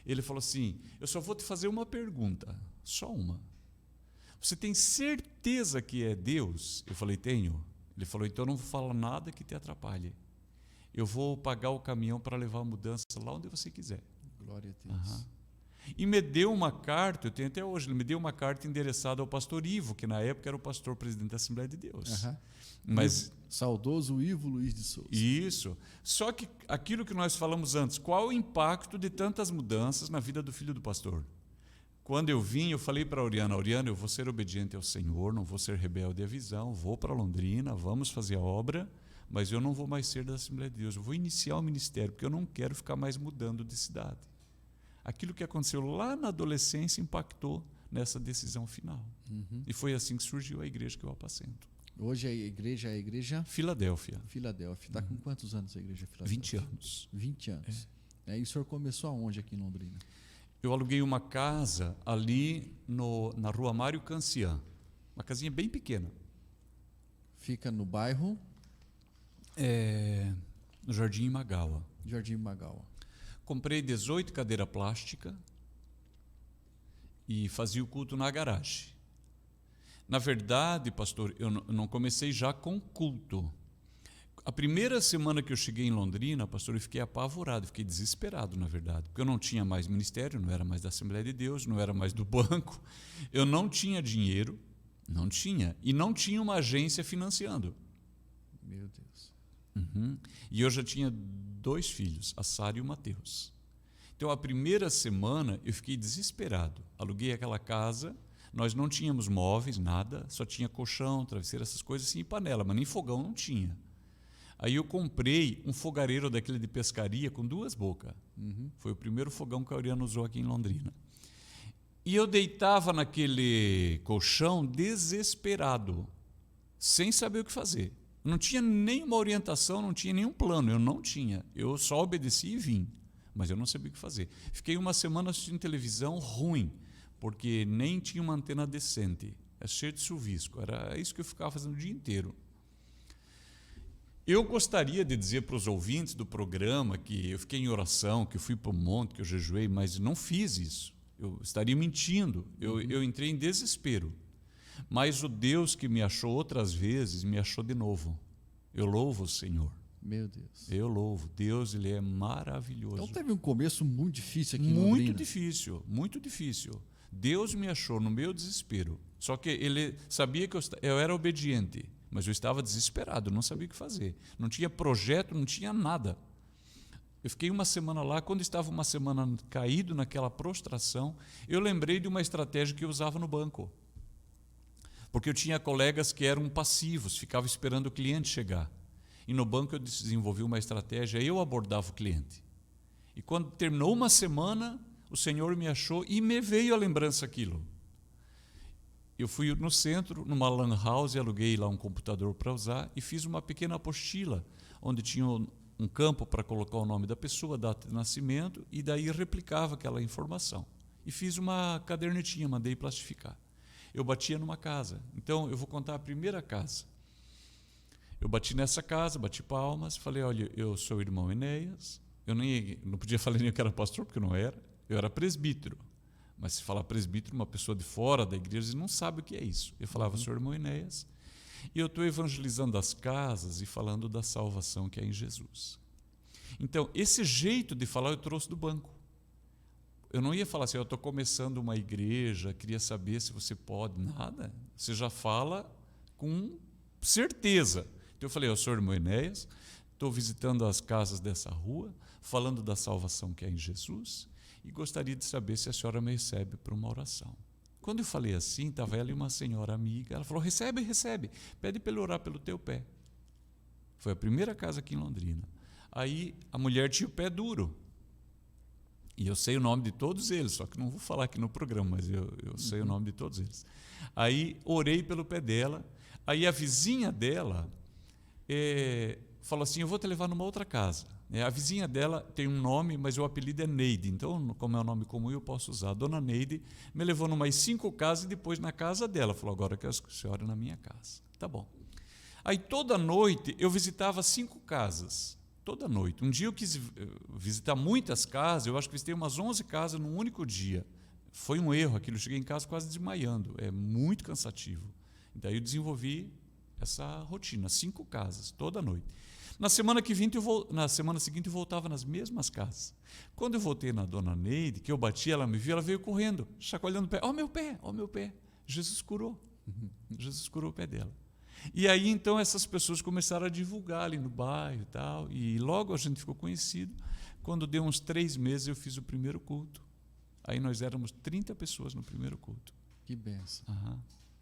Ele falou assim, eu só vou te fazer uma pergunta, só uma. Você tem certeza que é Deus? Eu falei, tenho. Ele falou, então não vou falar nada que te atrapalhe. Eu vou pagar o caminhão para levar a mudança lá onde você quiser. Glória a Deus. E me deu uma carta, eu tenho até hoje, ele me deu uma carta endereçada ao pastor Ivo, que na época era o pastor presidente da Assembleia de Deus. Mas saudoso Ivo Luiz de Souza. Isso. Só que aquilo que nós falamos antes, qual o impacto de tantas mudanças na vida do filho do pastor? Quando eu vim, eu falei para a Oriana, eu vou ser obediente ao Senhor, não vou ser rebelde à visão, vou para Londrina, vamos fazer a obra, mas eu não vou mais ser da Assembleia de Deus, eu vou iniciar o ministério, porque eu não quero ficar mais mudando de cidade. Aquilo que aconteceu lá na adolescência impactou nessa decisão final. E foi assim que surgiu a igreja que eu apacento. Hoje a igreja Filadélfia. Está com quantos anos a igreja Filadélfia? 20 anos. 20 anos. E o senhor começou aonde aqui em Londrina? Eu aluguei uma casa ali na rua Mário Cancian, uma casinha bem pequena. Fica no bairro? No Jardim Magawa. Jardim Magawa. Comprei 18 cadeiras plásticas e fazia o culto na garagem. Na verdade, pastor, eu não comecei já com culto. A primeira semana que eu cheguei em Londrina, pastor, eu fiquei apavorado, fiquei desesperado, na verdade, porque eu não tinha mais ministério, não era mais da Assembleia de Deus, não era mais do banco, eu não tinha dinheiro, e não tinha uma agência financiando. Meu Deus. E eu já tinha 2 filhos, a Sara e o Mateus. Então, a primeira semana eu fiquei desesperado, aluguei aquela casa, nós não tínhamos móveis, nada, só tinha colchão, travesseiro, essas coisas assim, e panela, mas nem fogão não tinha. Aí eu comprei um fogareiro daquele de pescaria com 2 bocas. Foi o primeiro fogão que a Oriana usou aqui em Londrina. E eu deitava naquele colchão desesperado, sem saber o que fazer. Não tinha nenhuma orientação, não tinha nenhum plano, eu não tinha. Eu só obedeci e vim, mas eu não sabia o que fazer. Fiquei uma semana assistindo televisão ruim, porque nem tinha uma antena decente. É cheio de chuvisco, era isso que eu ficava fazendo o dia inteiro. Eu gostaria de dizer para os ouvintes do programa que eu fiquei em oração, que eu fui para o monte, que eu jejuei, mas não fiz isso. Eu estaria mentindo. Eu entrei em desespero. Mas o Deus que me achou outras vezes, me achou de novo. Eu louvo o Senhor. Meu Deus. Eu louvo. Deus, Ele é maravilhoso. Então teve um começo muito difícil aqui em Londrina. Muito difícil, muito difícil. Deus me achou no meu desespero. Só que Ele sabia que eu era obediente. Mas eu estava desesperado, não sabia o que fazer. Não tinha projeto, não tinha nada. Eu fiquei uma semana lá, quando estava uma semana caído naquela prostração, eu lembrei de uma estratégia que eu usava no banco. Porque eu tinha colegas que eram passivos, ficavam esperando o cliente chegar. E no banco eu desenvolvi uma estratégia, eu abordava o cliente. E quando terminou uma semana, o Senhor me achou e me veio a lembrança aquilo. Eu fui no centro, numa lan house, aluguei lá um computador para usar e fiz uma pequena apostila, onde tinha um campo para colocar o nome da pessoa, data de nascimento, e daí replicava aquela informação. E fiz uma cadernetinha, mandei plastificar. Eu batia numa casa. Então, eu vou contar a primeira casa. Eu bati nessa casa, bati palmas, falei, olha, eu sou o irmão Enéas. Eu não podia falar nem que era pastor, porque eu não era. Eu era presbítero. Mas se falar presbítero, uma pessoa de fora da igreja não sabe o que é isso. Eu falava, sou irmão Enéas, e eu estou evangelizando as casas e falando da salvação que é em Jesus. Então, esse jeito de falar eu trouxe do banco. Eu não ia falar assim, eu estou começando uma igreja, queria saber se você pode, nada. Você já fala com certeza. Então eu falei, eu sou irmão Enéas, estou visitando as casas dessa rua, falando da salvação que é em Jesus, e gostaria de saber se a senhora me recebe para uma oração. Quando eu falei assim, estava ela e uma senhora amiga, ela falou, recebe, pede para ele orar pelo teu pé. Foi a primeira casa aqui em Londrina. Aí a mulher tinha o pé duro, e eu sei o nome de todos eles, só que não vou falar aqui no programa, mas eu sei o nome de todos eles. Aí orei pelo pé dela, aí a vizinha dela falou assim, eu vou te levar numa outra casa. A vizinha dela tem um nome, mas o apelido é Neide, então, como é um nome comum, eu posso usar. A dona Neide me levou numas 5 casas e depois na casa dela. Falou, agora eu quero que a senhora na minha casa. Tá bom. Aí toda noite eu visitava 5 casas. toda noite. Um dia eu quis visitar muitas casas, eu acho que visitei umas 11 casas num único dia. Foi um erro aquilo, eu cheguei em casa quase desmaiando, é muito cansativo. Daí eu desenvolvi essa rotina, 5 casas, toda noite. Na semana seguinte eu voltava nas mesmas casas. Quando eu voltei na dona Neide, que eu bati, ela me viu, ela veio correndo, chacoalhando o pé. Ó meu pé, ó meu pé. Jesus curou. Jesus curou o pé dela. E aí então essas pessoas começaram a divulgar ali no bairro e tal, e logo a gente ficou conhecido. Quando deu uns 3 meses eu fiz o primeiro culto. Aí nós éramos 30 pessoas no primeiro culto. Que benção. Aham.